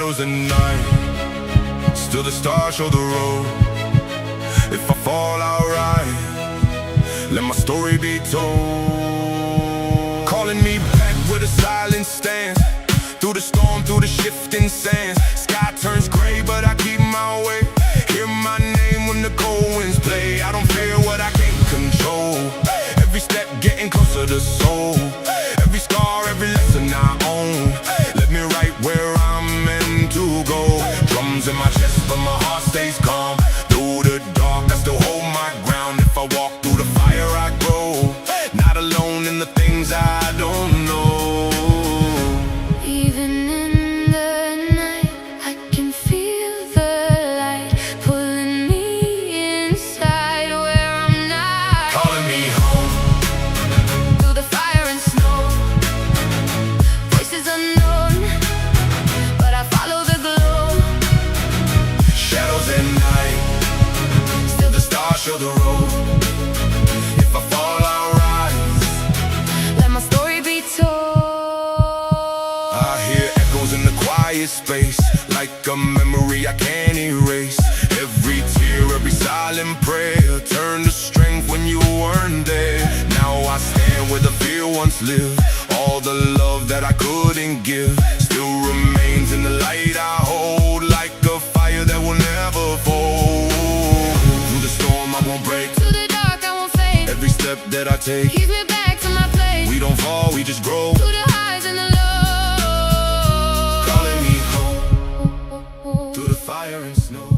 shadows at night, still the stars show the road. If I fall, I'll rise, let my story be told. Calling me back with a silent stance, through the storm, through the shifting sands. Sky turns gray, but I keep my way. Hear my name when the cold winds play. I don't fear what I can't control. Every step getting closer to soul. Every scar, every lesson I own. Let me right where I'm meant to go. Drums in my chest, but my heart stays calm. Through the dark, I still hold my ground. If I walk through the fire, I grow. Not alone in the things I don't know. Even in the night, I can feel the light pulling me inside where I'm not. Calling me home, Through the fire and snow, voices unknown, but I follow the glow. shadows at night, still the stars show the road. If I fall, I'll rise, Let my story be told. I hear echoes in the quiet space, like a memory I can't erase. Every tear, every silent prayer, turned to strength when you weren't there. Now I stand where the fear once lived. All the love that I couldn't give still remains in the light I hold, like a fire that will never fold. Through the storm I won't break, Through the dark, I won't fade. every step that I take, Keep me back to my place. we don't fall, we just grow. Through the highs and the lows. Calling me home, through the fire and snow.